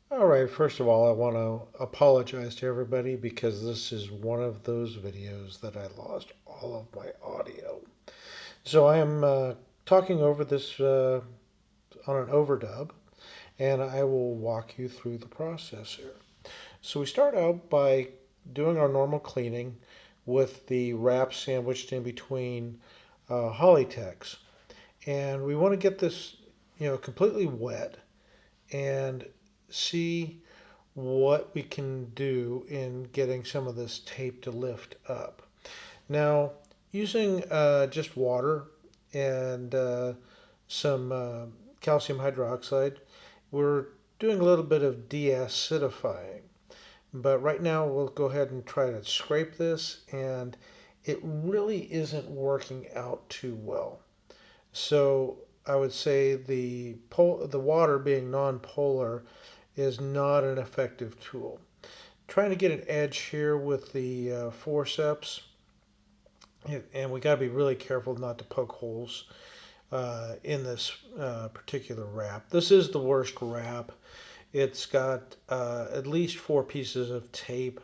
All right, first of all, I want to apologize to everybody because this is one of those videos that I lost all of my audio. So I am talking over this on an overdub, and I will walk you through the process here. So we start out by doing our normal cleaning with the wrap sandwiched in between Hollytex. And we want to get this, completely wet and see what we can do in getting some of this tape to lift up. Now, using just water and some calcium hydroxide, we're doing a little bit of deacidifying. But right now, we'll go ahead and try to scrape this, and it really isn't working out too well. So I would say the water being non-polar is not an effective tool. Trying to get an edge here with the forceps, and we got to be really careful not to poke holes in this particular wrap. This is the worst wrap. It's got at least 4 pieces of tape,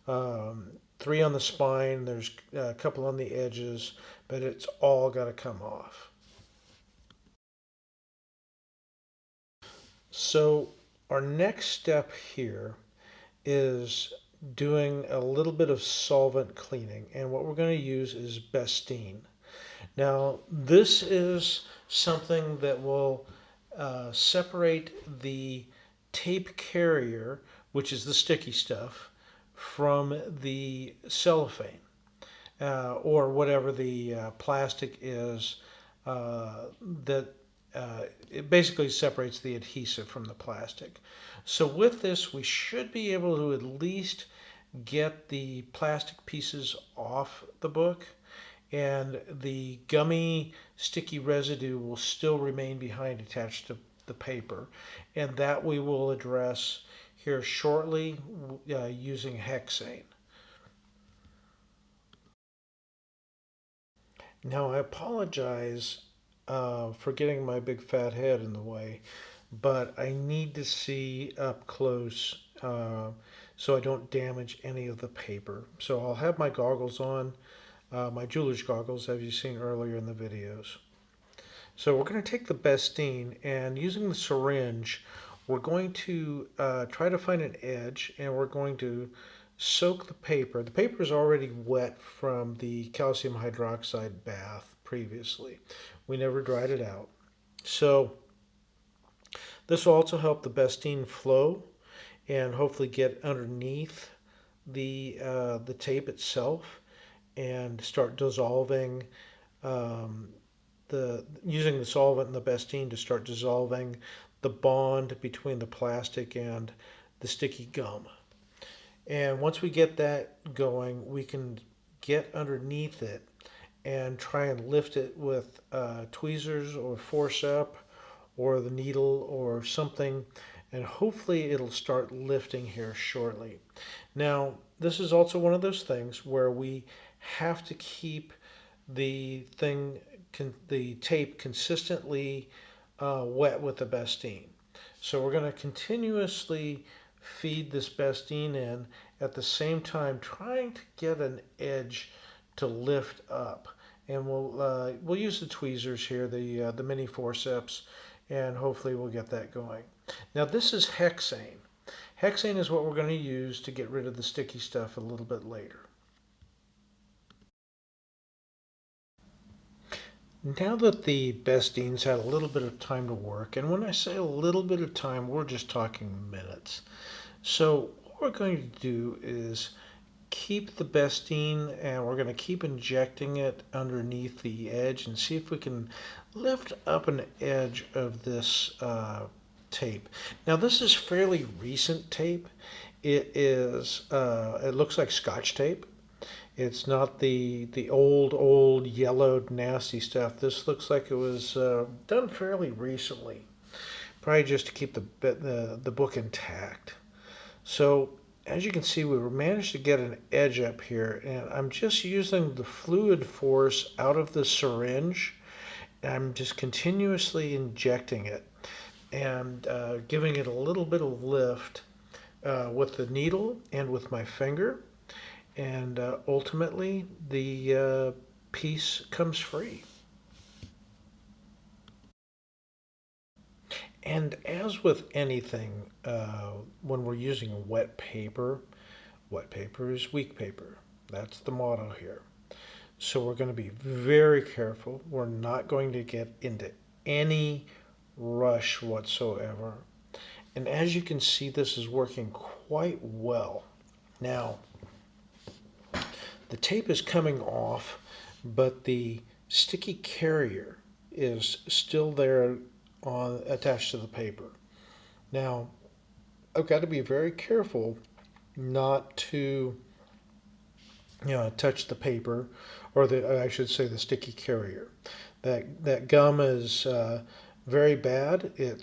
3 on the spine, there's a couple on the edges, but it's all got to come off. So our next step here is doing a little bit of solvent cleaning, and what we're going to use is Bestine. Now this is something that will separate the tape carrier, which is the sticky stuff, from the cellophane or whatever the plastic is that it basically separates the adhesive from the plastic. So with this, we should be able to at least get the plastic pieces off the book, and the gummy sticky residue will still remain behind attached to the paper, and that we will address here shortly using hexane. Now I apologize for getting my big fat head in the way, but I need to see up close so I don't damage any of the paper. So I'll have my goggles on, my jeweler's goggles, as you've seen earlier in the videos. So we're going to take the Bestine, and using the syringe, we're going to try to find an edge, and we're going to soak the paper. The paper is already wet from the calcium hydroxide bath previously. We never dried it out. So this will also help the Bestine flow and hopefully get underneath the tape itself and start dissolving using the solvent and the Bestine to start dissolving the bond between the plastic and the sticky gum. And once we get that going, we can get underneath it and try and lift it with tweezers or forcep or the needle or something, and hopefully it'll start lifting here shortly. Now, this is also one of those things where we have to keep the tape consistently wet with the Bestine. So we're going to continuously feed this Bestine in at the same time trying to get an edge to lift up. And we'll use the tweezers here, the mini forceps, and hopefully we'll get that going. Now this is hexane. Hexane is what we're going to use to get rid of the sticky stuff a little bit later. Now that the Bestine's had a little bit of time to work, and when I say a little bit of time, we're just talking minutes. So what we're going to do is keep the Bestine, and we're going to keep injecting it underneath the edge and see if we can lift up an edge of this tape. Now this is fairly recent tape. It looks like Scotch tape. It's not the old yellowed nasty stuff. This looks like it was done fairly recently, probably just to keep the book intact. So as you can see, we managed to get an edge up here, and I'm just using the fluid force out of the syringe, and I'm just continuously injecting it. and giving it a little bit of lift with the needle and with my finger, and ultimately the piece comes free. And as with anything, when we're using wet paper is weak paper. That's the motto here. So we're going to be very careful. We're not going to get into any rush whatsoever. And as you can see, this is working quite well. Now, the tape is coming off, but the sticky carrier is still there attached to the paper. Now, I've got to be very careful not to touch the paper, or I should say the sticky carrier. That gum is very bad. It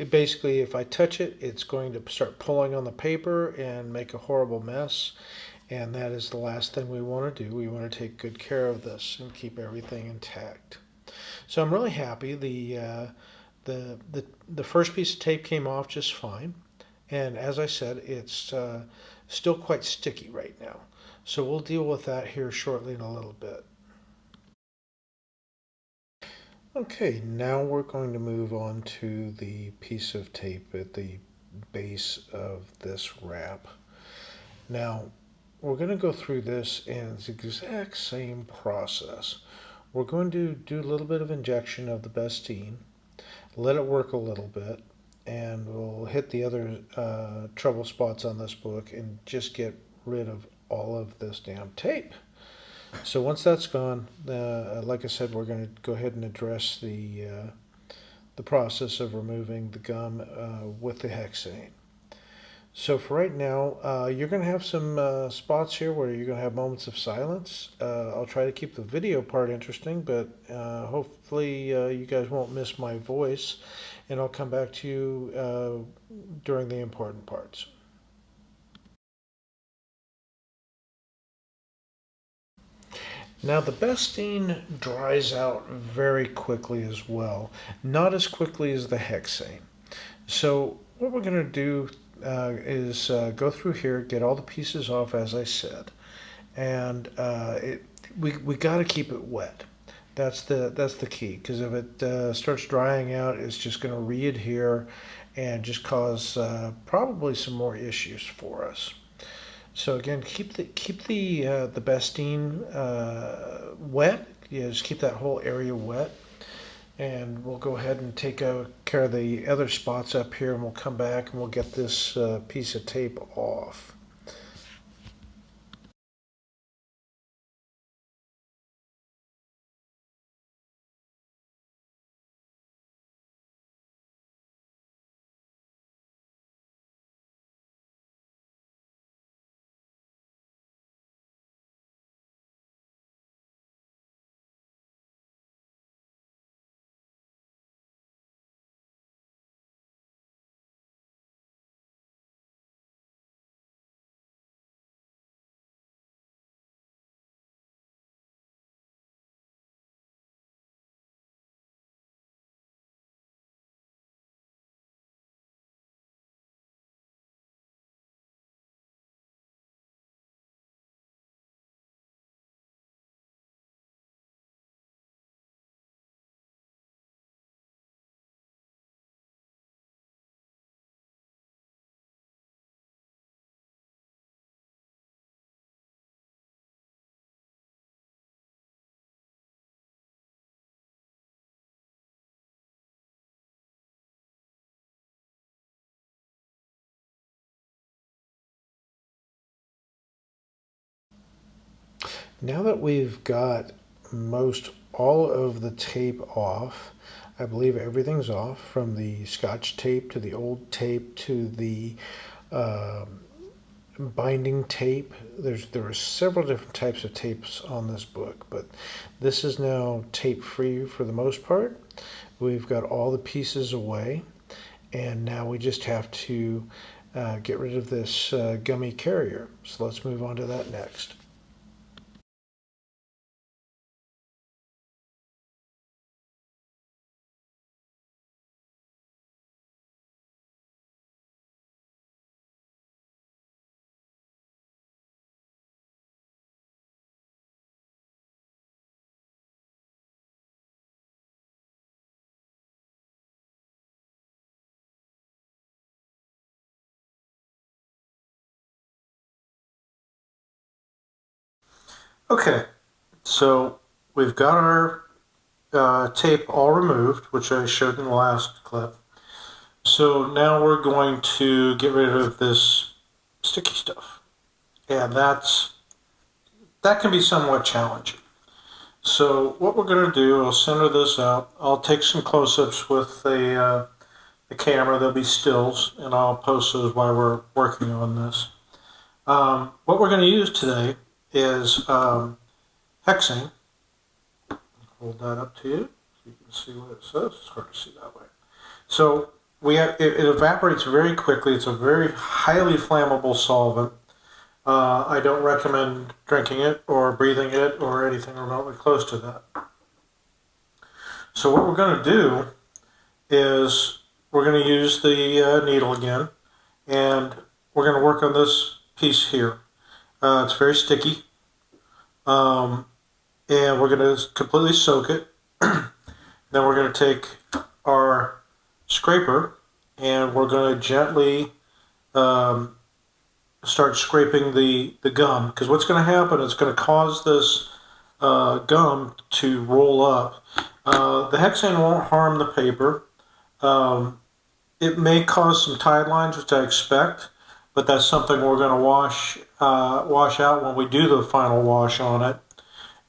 basically, if I touch it, it's going to start pulling on the paper and make a horrible mess. And that is the last thing we want to do. We want to take good care of this and keep everything intact. So I'm really happy. The first piece of tape came off just fine. And as I said, it's still quite sticky right now. So we'll deal with that here shortly in a little bit. Okay, now we're going to move on to the piece of tape at the base of this wrap. Now, we're going to go through this in the exact same process. We're going to do a little bit of injection of the Bestine, let it work a little bit, and we'll hit the other trouble spots on this book and just get rid of all of this damn tape. So once that's gone, like I said, we're going to go ahead and address the process of removing the gum with the hexane. So for right now, you're going to have some spots here where you're going to have moments of silence. I'll try to keep the video part interesting, but hopefully you guys won't miss my voice, and I'll come back to you during the important parts. Now the Bestine dries out very quickly as well, not as quickly as the hexane. So what we're going to do is go through here, get all the pieces off as I said, and we got to keep it wet. That's the key, because if it starts drying out, it's just going to re-adhere and just cause probably some more issues for us. So again, keep the Bestine wet. Just keep that whole area wet. And we'll go ahead and take care of the other spots up here, and we'll come back and we'll get this piece of tape off. Now that we've got most all of the tape off, I believe everything's off, from the Scotch tape to the old tape to the binding tape. There are several different types of tapes on this book, but this is now tape free for the most part. We've got all the pieces away, and now we just have to get rid of this gummy carrier. So let's move on to that next. Okay, so we've got our tape all removed, which I showed in the last clip. So now we're going to get rid of this sticky stuff. And that can be somewhat challenging. So what we're going to do, I'll center this out. I'll take some close-ups with the camera. There'll be stills, and I'll post those while we're working on this. What we're going to use today is hexane. Hold that up to you so you can see what it says. It's hard to see that way. So it evaporates very quickly. It's a very highly flammable solvent. I don't recommend drinking it or breathing it or anything remotely close to that. So what we're going to do is we're going to use the needle again, and we're going to work on this piece here. It's very sticky, and we're going to completely soak it. Then we're going to take our scraper and we're going to gently start scraping the gum, because what's going to happen is it's going to cause this gum to roll up. The hexane won't harm the paper. It may cause some tide lines, which I expect, but that's something we're going to wash out when we do the final wash on it,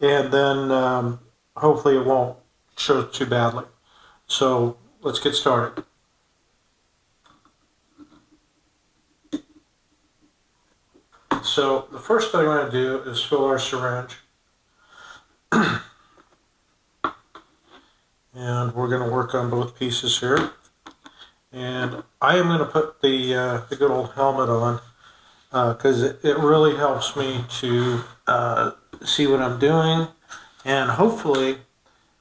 and then hopefully it won't show too badly. So let's get started. So the first thing I'm going to do is fill our syringe. And we're going to work on both pieces here. And I am going to put the good old helmet on because it really helps me to see what I'm doing, and hopefully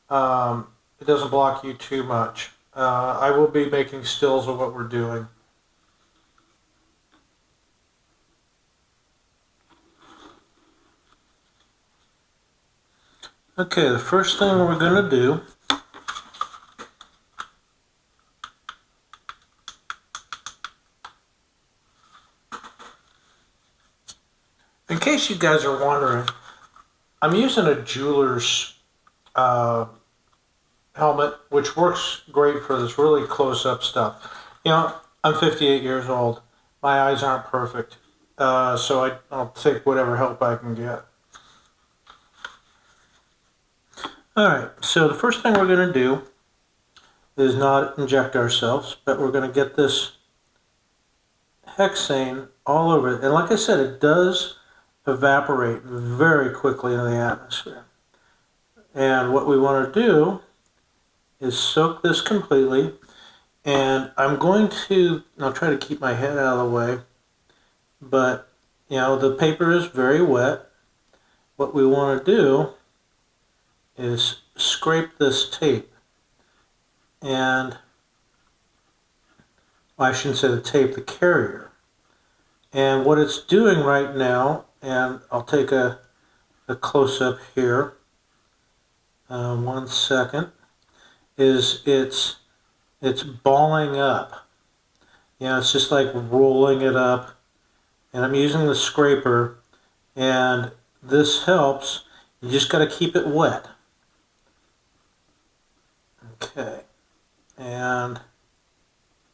it doesn't block you too much. I will be making stills of what we're doing. Okay, the first thing we're going to do in case you guys are wondering, I'm using a jeweler's helmet, which works great for this really close-up stuff. You know, I'm 58 years old. My eyes aren't perfect, so I'll take whatever help I can get. Alright, so the first thing we're going to do is not inject ourselves, but we're going to get this hexane all over it. And like I said, it does evaporate very quickly in the atmosphere. And what we want to do is soak this completely. And I'm going to, I'll try to keep my head out of the way, but you know, the paper is very wet. What we want to do is scrape this tape. And well, I shouldn't say the tape, the carrier. And what it's doing right now, and I'll take a close-up here, 1 second, is it's balling up. You know, it's just like rolling it up. And I'm using the scraper, and this helps. You just got to keep it wet. Okay, and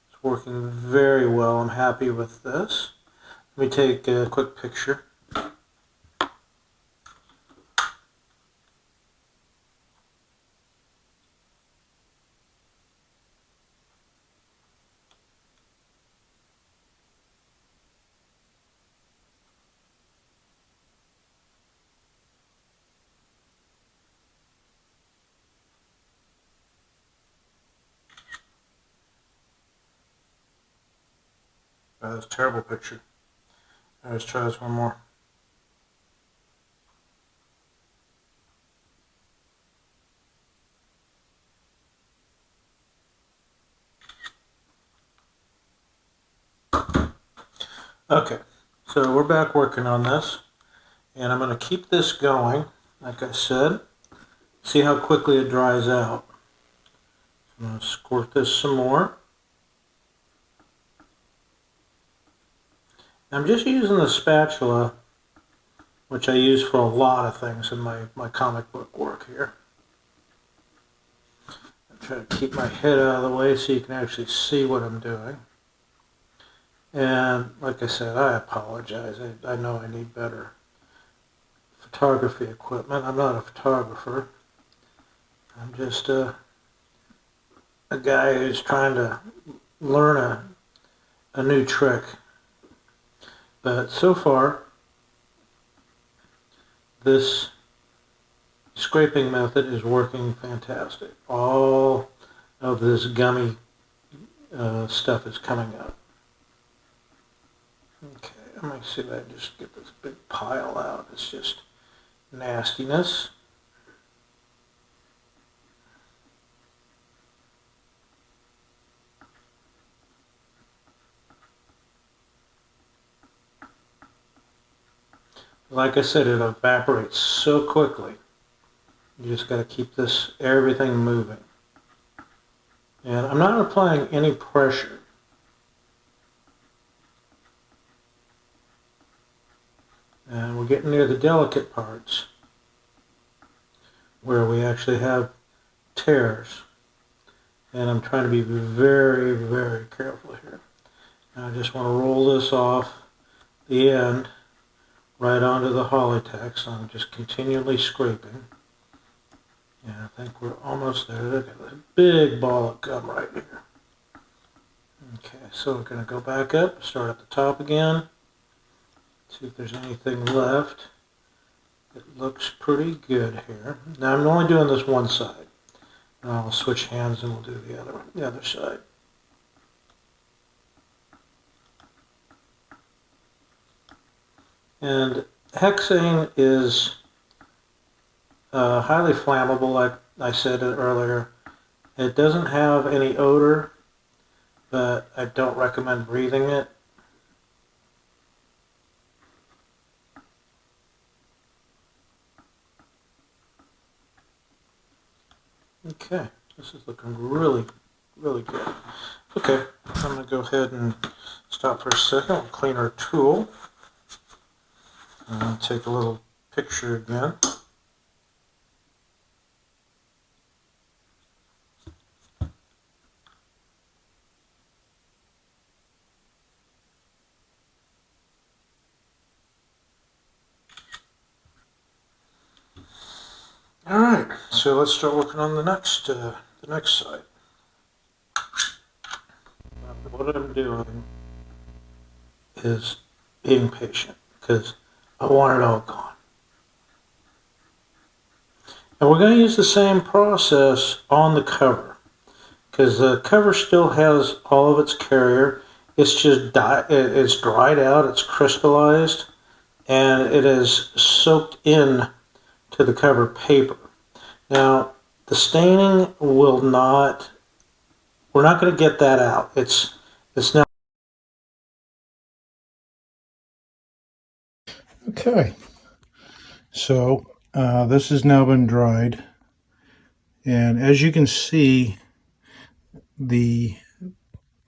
it's working very well. I'm happy with this. Let me take a quick picture. That's a terrible picture. Let's try this one more. Okay, so we're back working on this, and I'm going to keep this going, like I said. See how quickly it dries out. I'm going to squirt this some more. I'm just using the spatula which I use for a lot of things in my comic book work here. I try to keep my head out of the way so you can actually see what I'm doing. And like I said, I apologize. I know I need better photography equipment. I'm not a photographer. I'm just a guy who's trying to learn a new trick. But so far, this scraping method is working fantastic. All of this gummy stuff is coming up. Okay, let me see if I can just get this big pile out. It's just nastiness. Like I said, it evaporates so quickly. You just got to keep everything moving. And I'm not applying any pressure. And we're getting near the delicate parts where we actually have tears. And I'm trying to be very, very careful here. And I just want to roll this off the end right onto the Hollytex. I'm just continually scraping. And I think we're almost there. Look at that big ball of gum right here. Okay, so we're going to go back up, start at the top again, see if there's anything left. It looks pretty good here. Now I'm only doing this one side. Now I'll switch hands and we'll do the other side. And hexane is highly flammable, like I said earlier. It doesn't have any odor, but I don't recommend breathing it. Okay, this is looking really, really good. Okay, I'm going to go ahead and stop for a second. We'll clean our tool. And take a little picture again. All right, so let's start working on the next side. What I'm doing is being patient because I want it all gone. And we're going to use the same process on the cover because the cover still has all of its carrier. It's just it's dried out, it's crystallized, and it is soaked in to the cover paper. Now, the staining will not, we're not going to get that out. It's now. Okay, so this has now been dried, and as you can see, the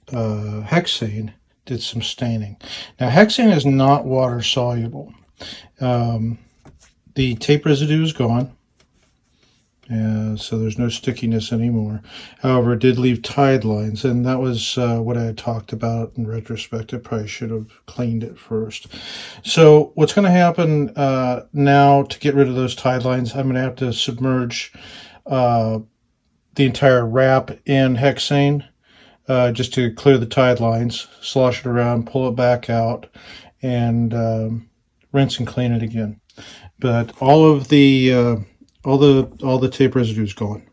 hexane did some staining. Now, hexane is not water soluble. The tape residue is gone, so there's no stickiness anymore. However, it did leave tide lines, and that was what I had talked about in retrospect. I probably should have cleaned it first. So what's going to happen now to get rid of those tide lines, I'm going to have to submerge the entire wrap in hexane just to clear the tide lines, slosh it around, pull it back out, and rinse and clean it again. But all the tape residue is gone,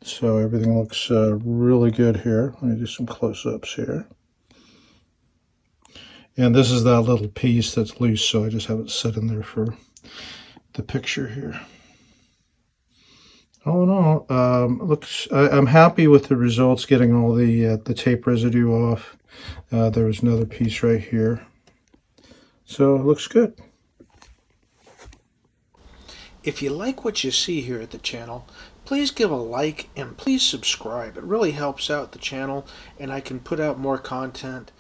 so everything looks really good here. Let me do some close-ups here. And this is that little piece that's loose, so I just have it set in there for the picture here. All in all, I'm happy with the results, getting all the tape residue off. There was another piece right here, so it looks good. If you like what you see here at the channel, please give a like and please subscribe. It really helps out the channel and I can put out more content